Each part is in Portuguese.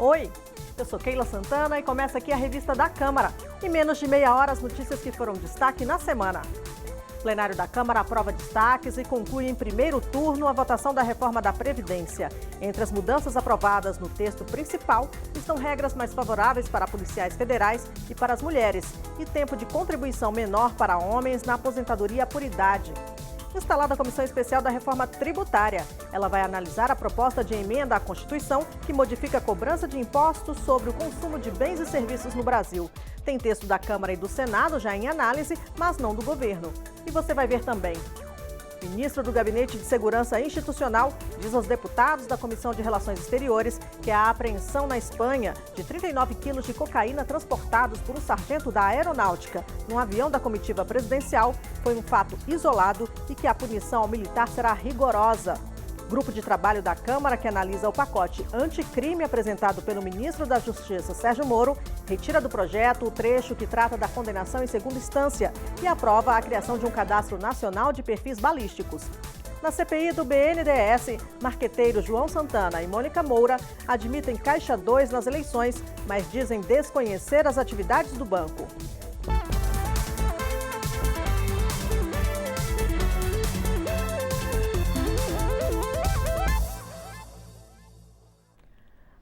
Oi, eu sou Keila Santana e começa aqui a revista da Câmara. Em menos de meia hora, as notícias que foram destaque na semana. O plenário da Câmara aprova destaques e conclui em primeiro turno a votação da reforma da Previdência. Entre as mudanças aprovadas no texto principal estão regras mais favoráveis para policiais federais e para as mulheres e tempo de contribuição menor para homens na aposentadoria por idade. Instalada a Comissão Especial da Reforma Tributária. Ela vai analisar a proposta de emenda à Constituição que modifica a cobrança de impostos sobre o consumo de bens e serviços no Brasil. Tem texto da Câmara e do Senado já em análise, mas não do governo. E você vai ver também. O ministro do Gabinete de Segurança Institucional diz aos deputados da Comissão de Relações Exteriores que a apreensão na Espanha de 39 quilos de cocaína transportados por um sargento da Aeronáutica num avião da comitiva presidencial foi um fato isolado e que a punição ao militar será rigorosa. Grupo de trabalho da Câmara que analisa o pacote anticrime apresentado pelo ministro da Justiça, Sérgio Moro, retira do projeto o trecho que trata da condenação em segunda instância e aprova a criação de um cadastro nacional de perfis balísticos. Na CPI do BNDES, marqueteiros João Santana e Mônica Moura admitem Caixa 2 nas eleições, mas dizem desconhecer as atividades do banco.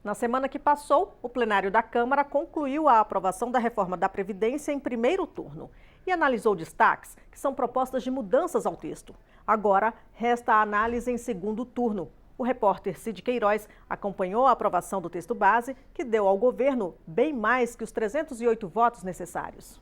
Na semana que passou, o plenário da Câmara concluiu a aprovação da reforma da Previdência em primeiro turno e analisou destaques que são propostas de mudanças ao texto. Agora, resta a análise em segundo turno. O repórter Cid Queiroz acompanhou a aprovação do texto base, que deu ao governo bem mais que os 308 votos necessários.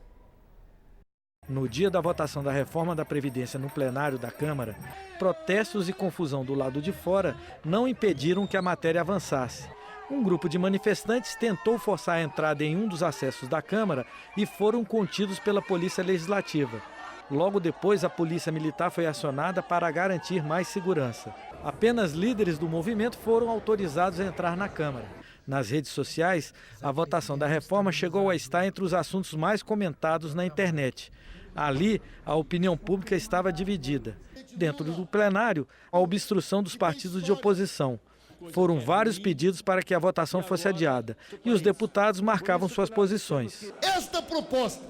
No dia da votação da reforma da Previdência no plenário da Câmara, protestos e confusão do lado de fora não impediram que a matéria avançasse. Um grupo de manifestantes tentou forçar a entrada em um dos acessos da Câmara e foram contidos pela Polícia Legislativa. Logo depois, a Polícia Militar foi acionada para garantir mais segurança. Apenas líderes do movimento foram autorizados a entrar na Câmara. Nas redes sociais, a votação da reforma chegou a estar entre os assuntos mais comentados na internet. Ali, a opinião pública estava dividida. Dentro do plenário, a obstrução dos partidos de oposição. Foram vários pedidos para que a votação fosse adiada e os deputados marcavam suas posições. Esta proposta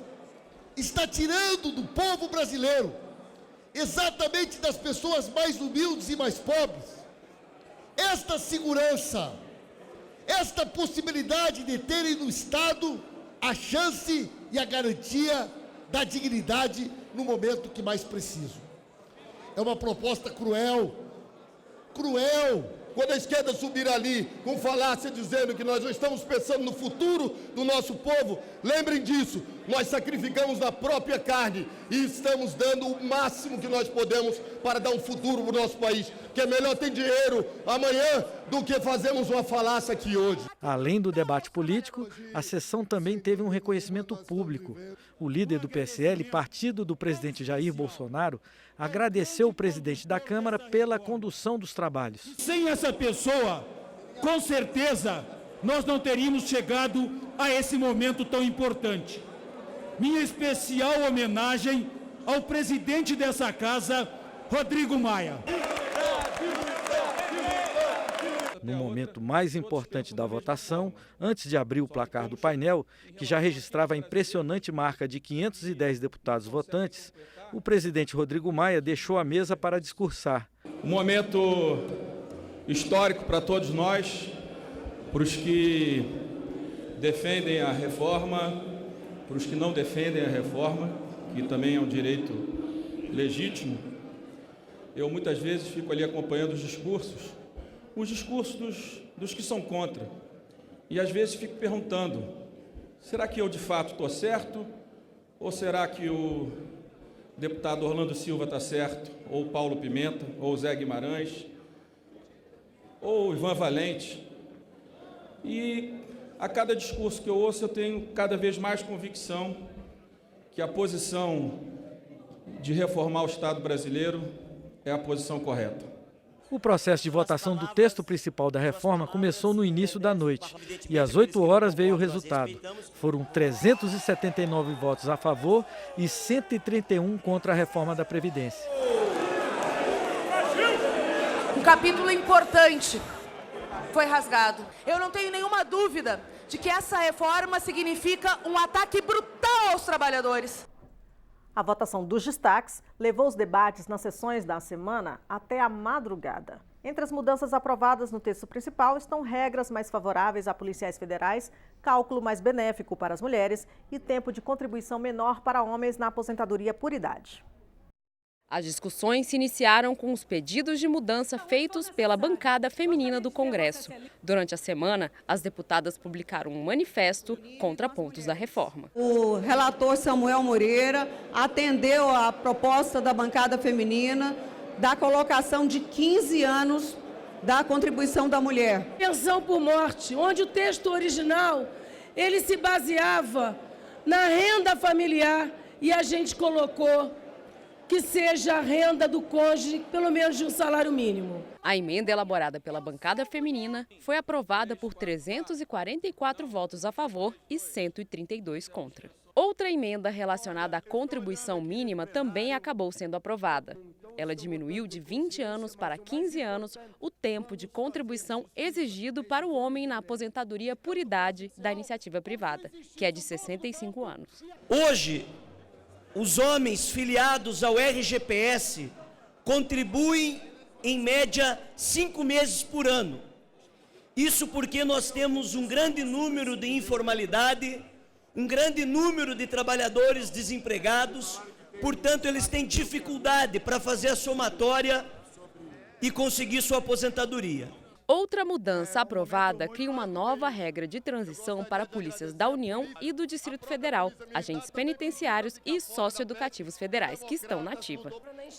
está tirando do povo brasileiro, exatamente das pessoas mais humildes e mais pobres, esta segurança, esta possibilidade de terem no Estado a chance e a garantia da dignidade no momento que mais precisam. É uma proposta cruel. Quando a esquerda subir ali com falácia dizendo que nós não estamos pensando no futuro do nosso povo, lembrem disso, nós sacrificamos a própria carne e estamos dando o máximo que nós podemos para dar um futuro para o nosso país, que é melhor ter dinheiro amanhã do que fazermos uma falácia aqui hoje. Além do debate político, a sessão também teve um reconhecimento público. O líder do PSL, partido do presidente Jair Bolsonaro, agradeceu o presidente da Câmara pela condução dos trabalhos. Sem essa pessoa, com certeza, nós não teríamos chegado a esse momento tão importante. Minha especial homenagem ao presidente dessa casa, Rodrigo Maia. No momento mais importante da votação, antes de abrir o placar do painel, que já registrava a impressionante marca de 510 deputados votantes, o presidente Rodrigo Maia deixou a mesa para discursar. Um momento histórico para todos nós, para os que defendem a reforma, para os que não defendem a reforma, que também é um direito legítimo. Eu muitas vezes fico ali acompanhando os discursos dos que são contra. E às vezes fico perguntando, será que eu de fato estou certo? Ou será que o deputado Orlando Silva está certo? Ou o Paulo Pimenta? Ou o Zé Guimarães? Ou o Ivan Valente? E a cada discurso que eu ouço, eu tenho cada vez mais convicção que a posição de reformar o Estado brasileiro é a posição correta. O processo de votação do texto principal da reforma começou no início da noite e às 8 horas veio o resultado. Foram 379 votos a favor e 131 contra a reforma da Previdência. Um capítulo importante foi rasgado. Eu não tenho nenhuma dúvida de que essa reforma significa um ataque brutal aos trabalhadores. A votação dos destaques levou os debates nas sessões da semana até a madrugada. Entre as mudanças aprovadas no texto principal estão regras mais favoráveis a policiais federais, cálculo mais benéfico para as mulheres e tempo de contribuição menor para homens na aposentadoria por idade. As discussões se iniciaram com os pedidos de mudança feitos pela bancada feminina do Congresso. Durante a semana, as deputadas publicaram um manifesto contra pontos da reforma. O relator Samuel Moreira atendeu a proposta da bancada feminina da colocação de 15 anos da contribuição da mulher. Pensão por morte, onde o texto original ele se baseava na renda familiar e a gente colocou que seja a renda do cônjuge, pelo menos de um salário mínimo. A emenda elaborada pela bancada feminina foi aprovada por 344 votos a favor e 132 contra. Outra emenda relacionada à contribuição mínima também acabou sendo aprovada. Ela diminuiu de 20 anos para 15 anos o tempo de contribuição exigido para o homem na aposentadoria por idade da iniciativa privada, que é de 65 anos. Hoje, os homens filiados ao RGPS contribuem, em média, 5 meses por ano. Isso porque nós temos um grande número de informalidade, um grande número de trabalhadores desempregados, portanto, eles têm dificuldade para fazer a somatória e conseguir sua aposentadoria. Outra mudança aprovada cria uma nova regra de transição para polícias da União e do Distrito Federal, agentes penitenciários e socioeducativos federais que estão na ativa.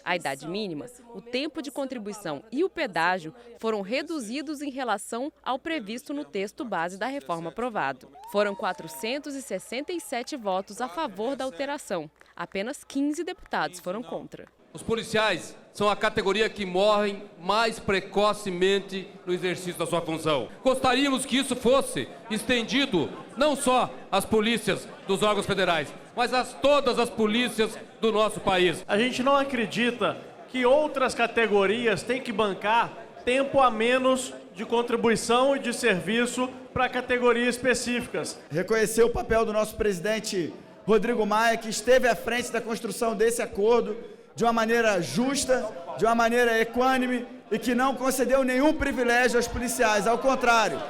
A idade mínima, o tempo de contribuição e o pedágio foram reduzidos em relação ao previsto no texto base da reforma aprovado. Foram 467 votos a favor da alteração. Apenas 15 deputados foram contra. Os policiais são a categoria que morrem mais precocemente no exercício da sua função. Gostaríamos que isso fosse estendido não só às polícias dos órgãos federais, mas a todas as polícias do nosso país. A gente não acredita que outras categorias têm que bancar tempo a menos de contribuição e de serviço para categorias específicas. Reconhecer o papel do nosso presidente Rodrigo Maia, que esteve à frente da construção desse acordo de uma maneira justa, de uma maneira equânime e que não concedeu nenhum privilégio aos policiais, ao contrário,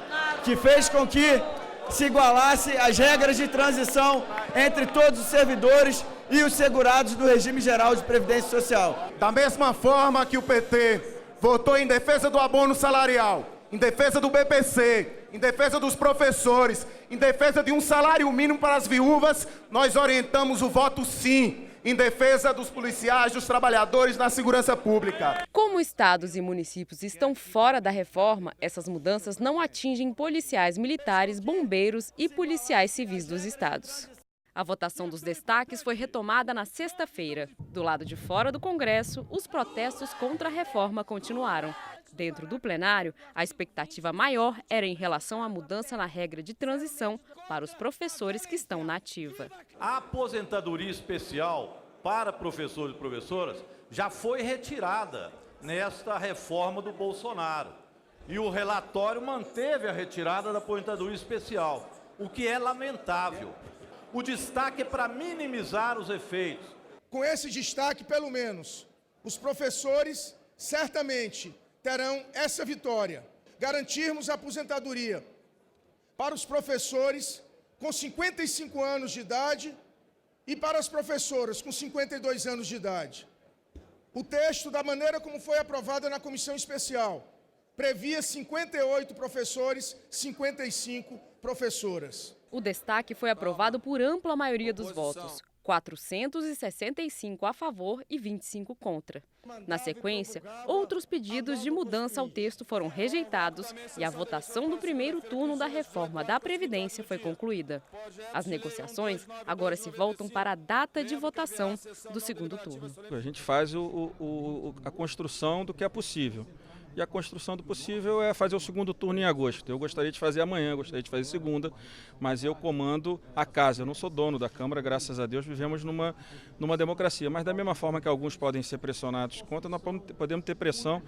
que fez com que se igualasse as regras de transição entre todos os servidores e os segurados do regime geral de previdência social. Da mesma forma que o PT votou em defesa do abono salarial, em defesa do BPC, em defesa dos professores, em defesa de um salário mínimo para as viúvas, nós orientamos o voto sim, em defesa dos policiais, dos trabalhadores na segurança pública. Como estados e municípios estão fora da reforma, essas mudanças não atingem policiais militares, bombeiros e policiais civis dos estados. A votação dos destaques foi retomada na sexta-feira. Do lado de fora do Congresso, os protestos contra a reforma continuaram. Dentro do plenário, a expectativa maior era em relação à mudança na regra de transição para os professores que estão na ativa. A aposentadoria especial para professores e professoras já foi retirada nesta reforma do Bolsonaro. E o relatório manteve a retirada da aposentadoria especial, o que é lamentável. O destaque é para minimizar os efeitos. Com esse destaque, pelo menos, os professores certamente terão essa vitória. Garantirmos a aposentadoria para os professores com 55 anos de idade e para as professoras com 52 anos de idade. O texto, da maneira como foi aprovado na comissão especial, previa 58 professores, 55 professoras. O destaque foi aprovado por ampla maioria dos votos, 465 a favor e 25 contra. Na sequência, outros pedidos de mudança ao texto foram rejeitados e a votação do primeiro turno da reforma da Previdência foi concluída. As negociações agora se voltam para a data de votação do segundo turno. A gente faz a construção do que é possível. e a construção do possível é fazer o segundo turno em agosto. Eu gostaria de fazer amanhã, gostaria de fazer segunda, mas eu comando a casa, eu não sou dono da Câmara, graças a Deus vivemos numa democracia, mas da mesma forma que alguns podem ser pressionados contra, nós podemos ter pressão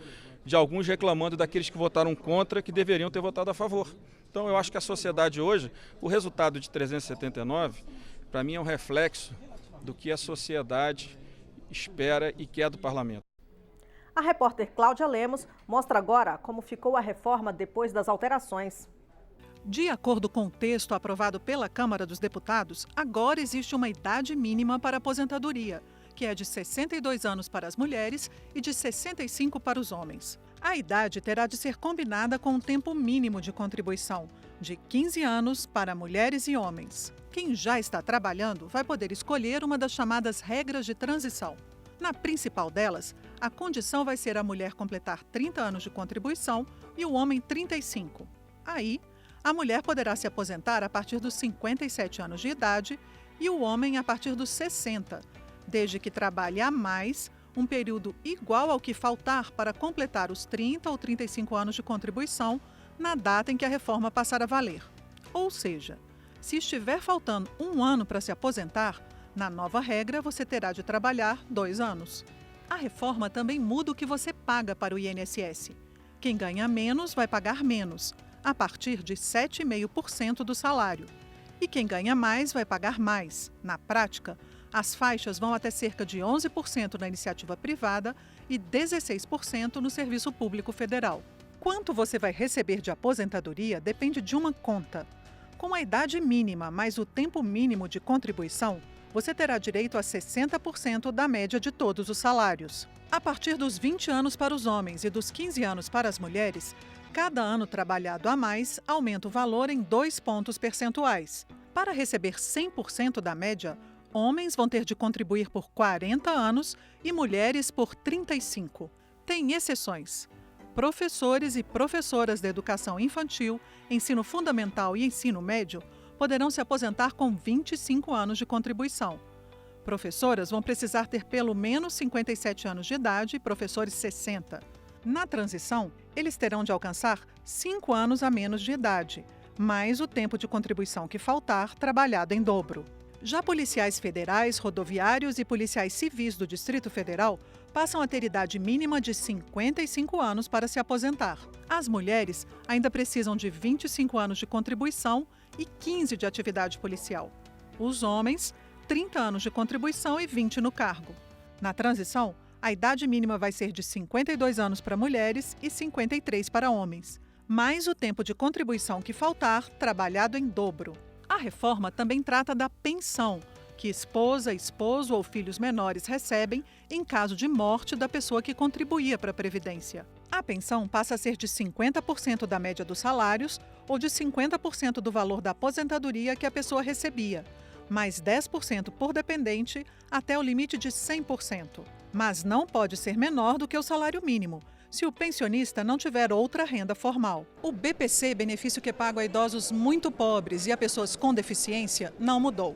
de alguns reclamando daqueles que votaram contra, que deveriam ter votado a favor. Então eu acho que a sociedade hoje, o resultado de 379, para mim é um reflexo do que a sociedade espera e quer do parlamento. A repórter Cláudia Lemos mostra agora como ficou a reforma depois das alterações. De acordo com o texto aprovado pela Câmara dos Deputados, agora existe uma idade mínima para aposentadoria, que é de 62 anos para as mulheres e de 65 para os homens. A idade terá de ser combinada com um tempo mínimo de contribuição, de 15 anos para mulheres e homens. Quem já está trabalhando vai poder escolher uma das chamadas regras de transição. Na principal delas, a condição vai ser a mulher completar 30 anos de contribuição e o homem 35. Aí, a mulher poderá se aposentar a partir dos 57 anos de idade e o homem a partir dos 60, desde que trabalhe a mais um período igual ao que faltar para completar os 30 ou 35 anos de contribuição na data em que a reforma passar a valer. Ou seja, se estiver faltando um ano para se aposentar, na nova regra, você terá de trabalhar 2 anos. A reforma também muda o que você paga para o INSS. Quem ganha menos vai pagar menos, a partir de 7,5% do salário. E quem ganha mais vai pagar mais. Na prática, as faixas vão até cerca de 11% na iniciativa privada e 16% no serviço público federal. Quanto você vai receber de aposentadoria depende de uma conta. Com a idade mínima mais o tempo mínimo de contribuição, você terá direito a 60% da média de todos os salários. A partir dos 20 anos para os homens e dos 15 anos para as mulheres, cada ano trabalhado a mais aumenta o valor em 2 pontos percentuais. Para receber 100% da média, homens vão ter de contribuir por 40 anos e mulheres por 35. Tem exceções. Professores e professoras da educação infantil, ensino fundamental e ensino médio poderão se aposentar com 25 anos de contribuição. Professoras vão precisar ter pelo menos 57 anos de idade e professores 60. Na transição, eles terão de alcançar 5 anos a menos de idade, mais o tempo de contribuição que faltar, trabalhado em dobro. Já policiais federais, rodoviários e policiais civis do Distrito Federal passam a ter idade mínima de 55 anos para se aposentar. As mulheres ainda precisam de 25 anos de contribuição e 15 de atividade policial. Os homens, 30 anos de contribuição e 20 no cargo. Na transição, a idade mínima vai ser de 52 anos para mulheres e 53 para homens, mais o tempo de contribuição que faltar, trabalhado em dobro. A reforma também trata da pensão, que esposa, esposo ou filhos menores recebem em caso de morte da pessoa que contribuía para a Previdência. A pensão passa a ser de 50% da média dos salários ou de 50% do valor da aposentadoria que a pessoa recebia, mais 10% por dependente até o limite de 100%. Mas não pode ser menor do que o salário mínimo, se o pensionista não tiver outra renda formal. O BPC, benefício que é pago a idosos muito pobres e a pessoas com deficiência, não mudou.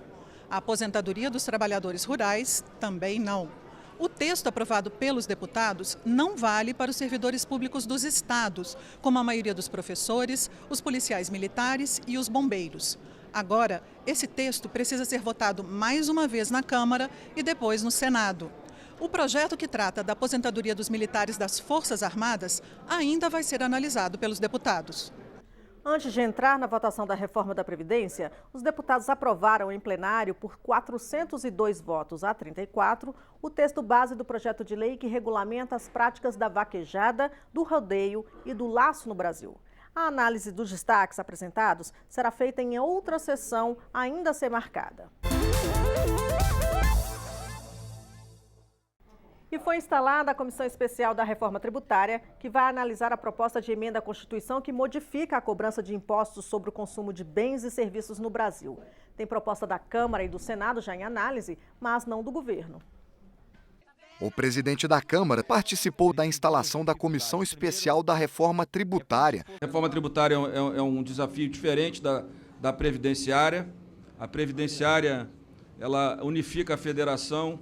A aposentadoria dos trabalhadores rurais também não. O texto aprovado pelos deputados não vale para os servidores públicos dos estados, como a maioria dos professores, os policiais militares e os bombeiros. Agora, esse texto precisa ser votado mais uma vez na Câmara e depois no Senado. O projeto que trata da aposentadoria dos militares das Forças Armadas ainda vai ser analisado pelos deputados. Antes de entrar na votação da reforma da Previdência, os deputados aprovaram em plenário por 402 votos a 34 o texto base do projeto de lei que regulamenta as práticas da vaquejada, do rodeio e do laço no Brasil. A análise dos destaques apresentados será feita em outra sessão ainda a ser marcada. E foi instalada a Comissão Especial da Reforma Tributária, que vai analisar a proposta de emenda à Constituição que modifica a cobrança de impostos sobre o consumo de bens e serviços no Brasil. Tem proposta da Câmara e do Senado já em análise, mas não do governo. O presidente da Câmara participou da instalação da Comissão Especial da Reforma Tributária. A reforma tributária é um desafio diferente da previdenciária. A previdenciária, ela unifica a federação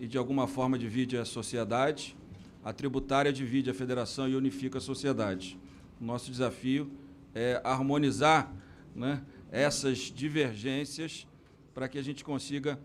e de alguma forma divide a sociedade. A tributária divide a federação e unifica a sociedade. O nosso desafio é harmonizar, né, essas divergências para que a gente consiga,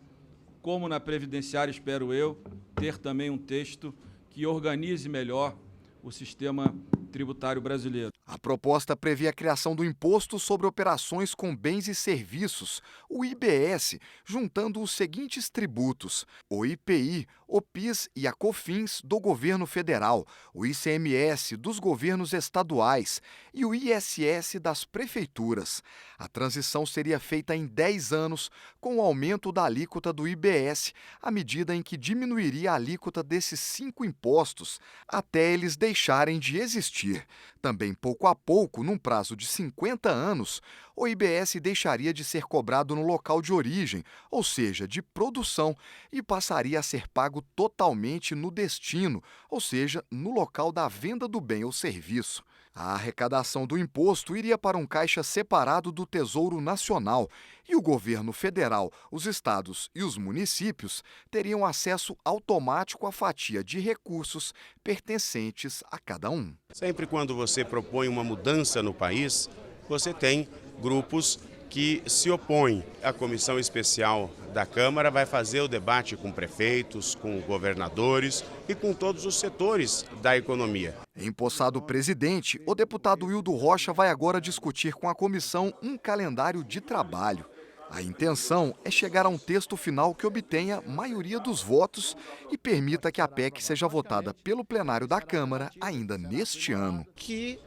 como na previdenciária, espero eu, ter também um texto que organize melhor o sistema tributário brasileiro. A proposta prevê a criação do Imposto sobre Operações com Bens e Serviços, o IBS, juntando os seguintes tributos: o IPI, o PIS e a COFINS do governo federal, o ICMS dos governos estaduais e o ISS das prefeituras. A transição seria feita em 10 anos, com o aumento da alíquota do IBS, à medida em que diminuiria a alíquota desses 5 impostos, até eles deixarem de existir. Também, pouco a pouco, num prazo de 50 anos, o IBS deixaria de ser cobrado no local de origem, ou seja, de produção, e passaria a ser pago totalmente no destino, ou seja, no local da venda do bem ou serviço. A arrecadação do imposto iria para um caixa separado do Tesouro Nacional e o governo federal, os estados e os municípios teriam acesso automático à fatia de recursos pertencentes a cada um. Sempre quando você propõe uma mudança no país, você tem grupos que se opõem. A comissão especial da Câmara vai fazer o debate com prefeitos, com governadores e com todos os setores da economia. Empossado presidente, o deputado Hildo Rocha vai agora discutir com a comissão um calendário de trabalho. A intenção é chegar a um texto final que obtenha maioria dos votos e permita que a PEC seja votada pelo plenário da Câmara ainda neste ano. Que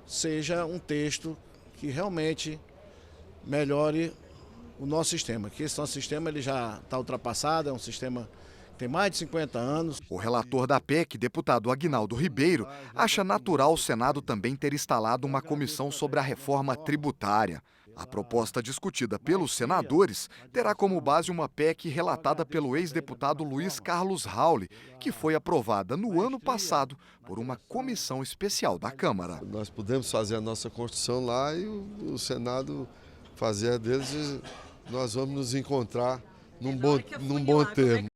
seja um texto que realmente melhore o nosso sistema, que esse nosso sistema ele já está ultrapassado, é um sistema que tem mais de 50 anos. O relator da PEC, deputado Aguinaldo Ribeiro, acha natural o Senado também ter instalado uma comissão sobre a reforma tributária. A proposta discutida pelos senadores terá como base uma PEC relatada pelo ex-deputado Luiz Carlos Rauli, que foi aprovada no ano passado por uma comissão especial da Câmara. Nós podemos fazer a nossa Constituição lá e o Senado fazer a deles, e nós vamos nos encontrar num bom termo.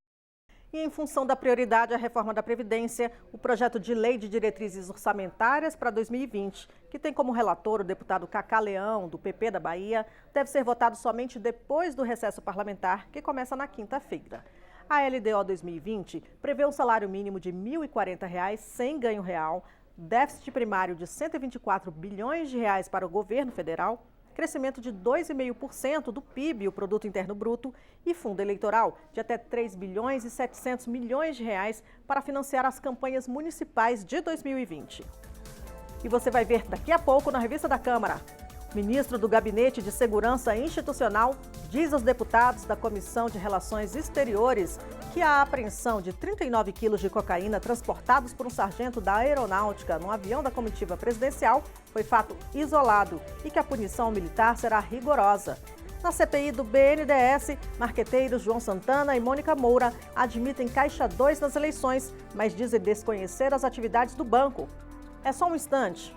E em função da prioridade à reforma da Previdência, o projeto de lei de diretrizes orçamentárias para 2020, que tem como relator o deputado Cacá Leão, do PP da Bahia, deve ser votado somente depois do recesso parlamentar, que começa na quinta-feira. A LDO 2020 prevê um salário mínimo de R$ 1.040 sem ganho real, déficit primário de R$ 124 bilhões para o governo federal, crescimento de 2,5% do PIB, o Produto Interno Bruto, e fundo eleitoral de até 3 bilhões e 700 milhões de reais para financiar as campanhas municipais de 2020. E você vai ver daqui a pouco na Revista da Câmara. O ministro do Gabinete de Segurança Institucional diz aos deputados da Comissão de Relações Exteriores que a apreensão de 39 quilos de cocaína transportados por um sargento da Aeronáutica num avião da comitiva presidencial foi fato isolado e que a punição militar será rigorosa. Na CPI do BNDES, marqueteiros João Santana e Mônica Moura admitem caixa 2 nas eleições, mas dizem desconhecer as atividades do banco. É só um instante.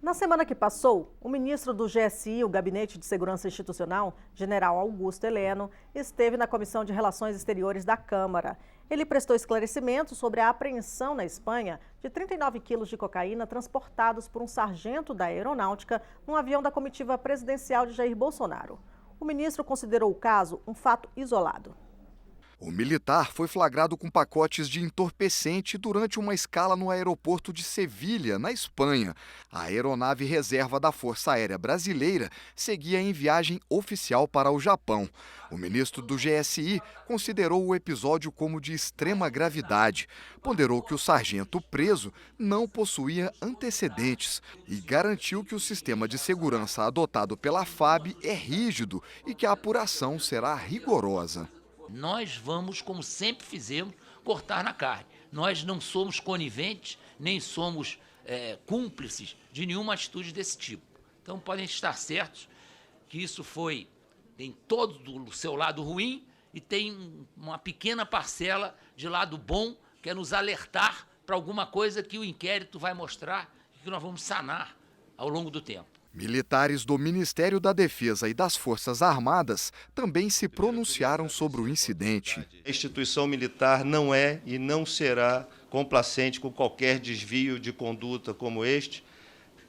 Na semana que passou, o ministro do GSI, o Gabinete de Segurança Institucional, general Augusto Heleno, esteve na Comissão de Relações Exteriores da Câmara. Ele prestou esclarecimentos sobre a apreensão na Espanha de 39 quilos de cocaína transportados por um sargento da Aeronáutica num avião da comitiva presidencial de Jair Bolsonaro. O ministro considerou o caso um fato isolado. O militar foi flagrado com pacotes de entorpecente durante uma escala no aeroporto de Sevilha, na Espanha. A aeronave reserva da Força Aérea Brasileira seguia em viagem oficial para o Japão. O ministro do GSI considerou o episódio como de extrema gravidade. Ponderou que o sargento preso não possuía antecedentes e garantiu que o sistema de segurança adotado pela FAB é rígido e que a apuração será rigorosa. Nós vamos, como sempre fizemos, cortar na carne. Nós não somos coniventes, nem somos cúmplices de nenhuma atitude desse tipo. Então podem estar certos que isso foi em todo o seu lado ruim e tem uma pequena parcela de lado bom, que é nos alertar para alguma coisa que o inquérito vai mostrar e que nós vamos sanar ao longo do tempo. Militares do Ministério da Defesa e das Forças Armadas também se pronunciaram sobre o incidente. A instituição militar não é e não será complacente com qualquer desvio de conduta como este,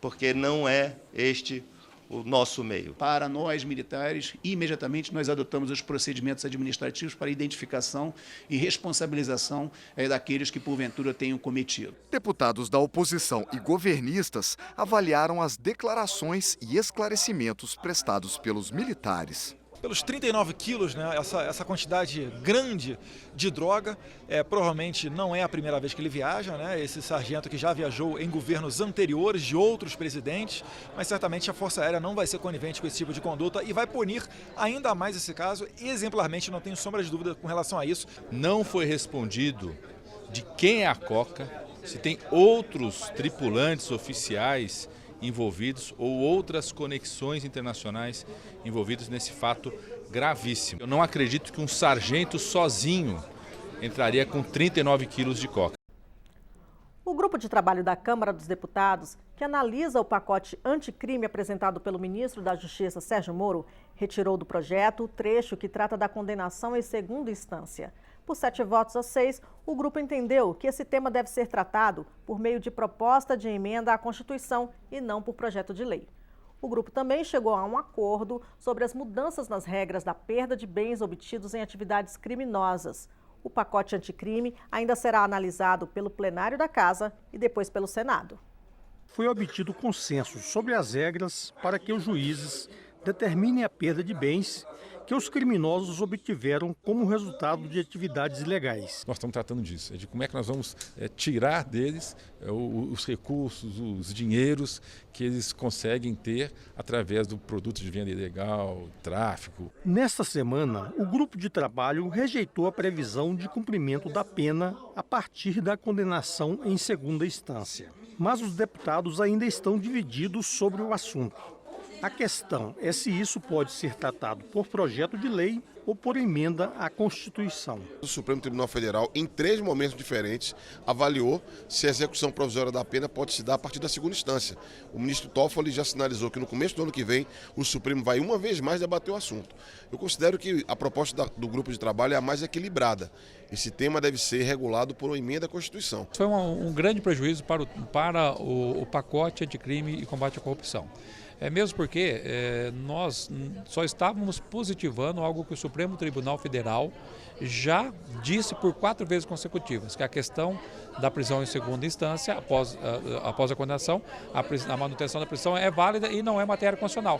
porque não é este o nosso meio. Para nós, militares, imediatamente nós adotamos os procedimentos administrativos para identificação e responsabilização daqueles que, porventura, tenham cometido. Deputados da oposição e governistas avaliaram as declarações e esclarecimentos prestados pelos militares. Pelos 39 quilos, né, essa quantidade grande de droga, provavelmente não é a primeira vez que ele viaja, né, esse sargento que já viajou em governos anteriores de outros presidentes, mas certamente a Força Aérea não vai ser conivente com esse tipo de conduta e vai punir ainda mais esse caso, exemplarmente, não tenho sombra de dúvida com relação a isso. Não foi respondido de quem é a coca, se tem outros tripulantes oficiais envolvidos ou outras conexões internacionais envolvidos nesse fato gravíssimo. Eu não acredito que um sargento sozinho entraria com 39 quilos de coca. O grupo de trabalho da Câmara dos Deputados, que analisa o pacote anticrime apresentado pelo ministro da Justiça, Sérgio Moro, retirou do projeto o trecho que trata da condenação em segunda instância. Por 7 votos a 6, o grupo entendeu que esse tema deve ser tratado por meio de proposta de emenda à Constituição e não por projeto de lei. O grupo também chegou a um acordo sobre as mudanças nas regras da perda de bens obtidos em atividades criminosas. O pacote anticrime ainda será analisado pelo plenário da Casa e depois pelo Senado. Foi obtido consenso sobre as regras para que os juízes determinem a perda de bens que os criminosos obtiveram como resultado de atividades ilegais. Nós estamos tratando disso, de como é que nós vamos tirar deles os recursos, os dinheiros que eles conseguem ter através do produto de venda ilegal, tráfico. Nesta semana, o grupo de trabalho rejeitou a previsão de cumprimento da pena a partir da condenação em segunda instância. Mas os deputados ainda estão divididos sobre o assunto. A questão é se isso pode ser tratado por projeto de lei ou por emenda à Constituição. O Supremo Tribunal Federal, em 3 momentos diferentes, avaliou se a execução provisória da pena pode se dar a partir da segunda instância. O ministro Toffoli já sinalizou que no começo do ano que vem o Supremo vai uma vez mais debater o assunto. Eu considero que a proposta do grupo de trabalho é a mais equilibrada. Esse tema deve ser regulado por uma emenda à Constituição. Foi um grande prejuízo para o pacote anticrime e combate à corrupção. Mesmo porque nós só estávamos positivando algo que o Supremo Tribunal Federal já disse por 4 vezes consecutivas, que a questão da prisão em segunda instância, após a condenação, a manutenção da prisão é válida e não é matéria constitucional.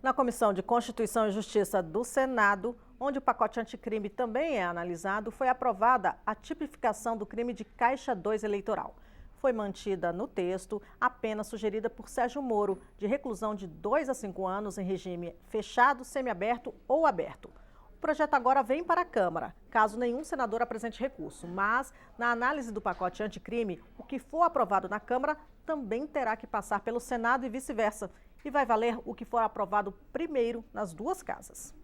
Na Comissão de Constituição e Justiça do Senado, onde o pacote anticrime também é analisado, foi aprovada a tipificação do crime de Caixa 2 eleitoral. Foi mantida no texto a pena sugerida por Sérgio Moro, de reclusão de 2 a 5 anos em regime fechado, semiaberto ou aberto. O projeto agora vem para a Câmara, caso nenhum senador apresente recurso. Mas, na análise do pacote anticrime, o que for aprovado na Câmara também terá que passar pelo Senado e vice-versa. E vai valer o que for aprovado primeiro nas 2 casas.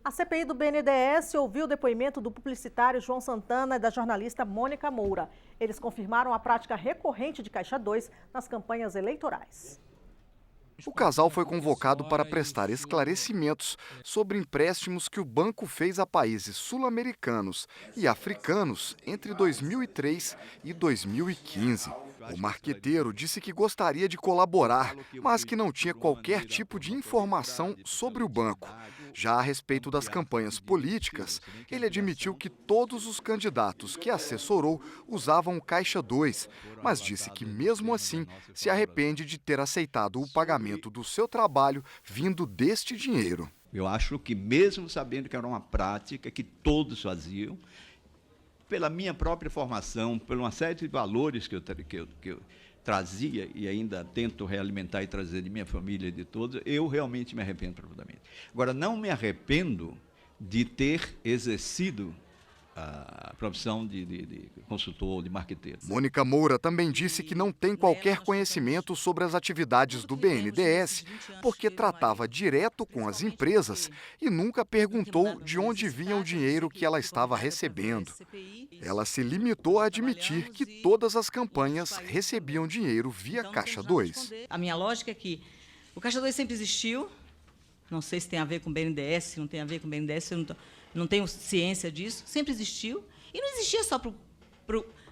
A CPI do BNDES ouviu o depoimento do publicitário João Santana e da jornalista Mônica Moura. Eles confirmaram a prática recorrente de Caixa 2 nas campanhas eleitorais. O casal foi convocado para prestar esclarecimentos sobre empréstimos que o banco fez a países sul-americanos e africanos entre 2003 e 2015. O marqueteiro disse que gostaria de colaborar, mas que não tinha qualquer tipo de informação sobre o banco. Já a respeito das campanhas políticas, ele admitiu que todos os candidatos que assessorou usavam o Caixa 2, mas disse que mesmo assim se arrepende de ter aceitado o pagamento do seu trabalho vindo deste dinheiro. Eu acho que mesmo sabendo que era uma prática que todos faziam, pela minha própria formação, por uma série de valores que eu trazia e ainda tento realimentar e trazer de minha família e de todos, eu realmente me arrependo profundamente. Agora, não me arrependo de ter exercido a profissão de consultor, de marqueteiro. Mônica Moura também disse que não tem qualquer conhecimento sobre as atividades do BNDES, porque tratava direto com as empresas e nunca perguntou de onde vinha o dinheiro que ela estava recebendo. Ela se limitou a admitir que todas as campanhas recebiam dinheiro via Caixa 2. A minha lógica é que o Caixa 2 sempre existiu, não sei se tem a ver com o BNDES, se não tem a ver com o BNDES, eu não tenho ciência disso, sempre existiu. E não existia só para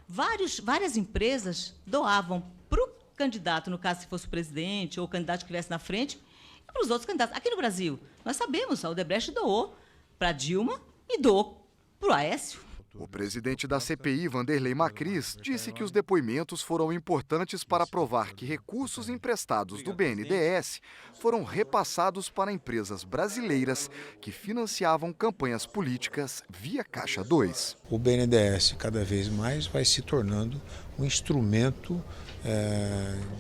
várias empresas doavam para o candidato, no caso, se fosse o presidente ou o candidato que estivesse na frente, e para os outros candidatos. Aqui no Brasil, nós sabemos, a Odebrecht doou para Dilma e doou para o Aécio. O presidente da CPI, Vanderlei Macris, disse que os depoimentos foram importantes para provar que recursos emprestados do BNDES foram repassados para empresas brasileiras que financiavam campanhas políticas via Caixa 2. O BNDES cada vez mais vai se tornando um instrumento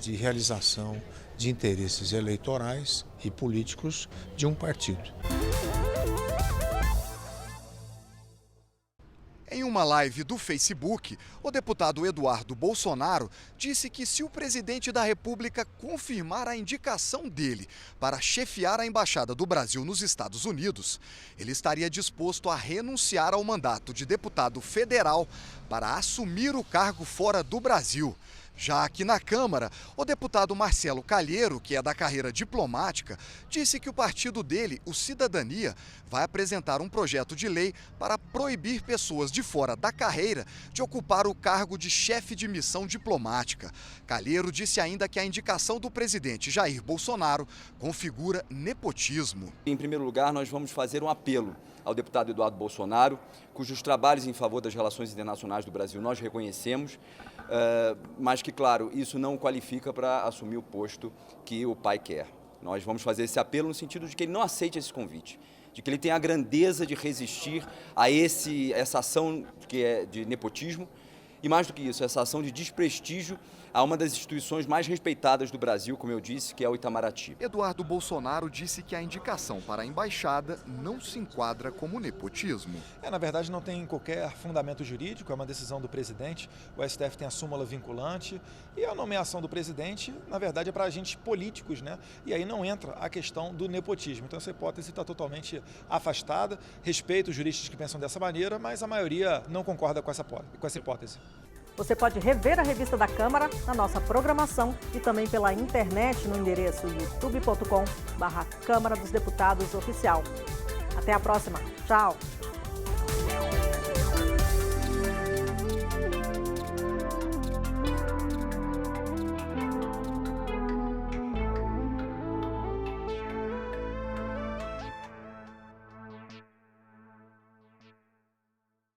de realização de interesses eleitorais e políticos de um partido. Em uma live do Facebook, o deputado Eduardo Bolsonaro disse que se o presidente da República confirmar a indicação dele para chefiar a Embaixada do Brasil nos Estados Unidos, ele estaria disposto a renunciar ao mandato de deputado federal para assumir o cargo fora do Brasil. Já aqui na Câmara, o deputado Marcelo Calheiro, que é da carreira diplomática, disse que o partido dele, o Cidadania, vai apresentar um projeto de lei para proibir pessoas de fora da carreira de ocupar o cargo de chefe de missão diplomática. Calheiro disse ainda que a indicação do presidente Jair Bolsonaro configura nepotismo. Em primeiro lugar, nós vamos fazer um apelo ao deputado Eduardo Bolsonaro, cujos trabalhos em favor das relações internacionais do Brasil nós reconhecemos, mas que, claro, isso não o qualifica para assumir o posto que o pai quer. Nós vamos fazer esse apelo no sentido de que ele não aceite esse convite, de que ele tenha a grandeza de resistir a essa ação que é de nepotismo e, mais do que isso, essa ação de desprestígio a uma das instituições mais respeitadas do Brasil, como eu disse, que é o Itamaraty. Eduardo Bolsonaro disse que a indicação para a embaixada não se enquadra como nepotismo. Na verdade, não tem qualquer fundamento jurídico, é uma decisão do presidente, o STF tem a súmula vinculante e a nomeação do presidente, na verdade, é para agentes políticos, né? E aí não entra a questão do nepotismo. Então essa hipótese está totalmente afastada, respeito os juristas que pensam dessa maneira, mas a maioria não concorda com essa hipótese. Você pode rever a revista da Câmara na nossa programação e também pela internet no endereço youtube.com/Câmara dos Deputados Oficial. Até a próxima. Tchau!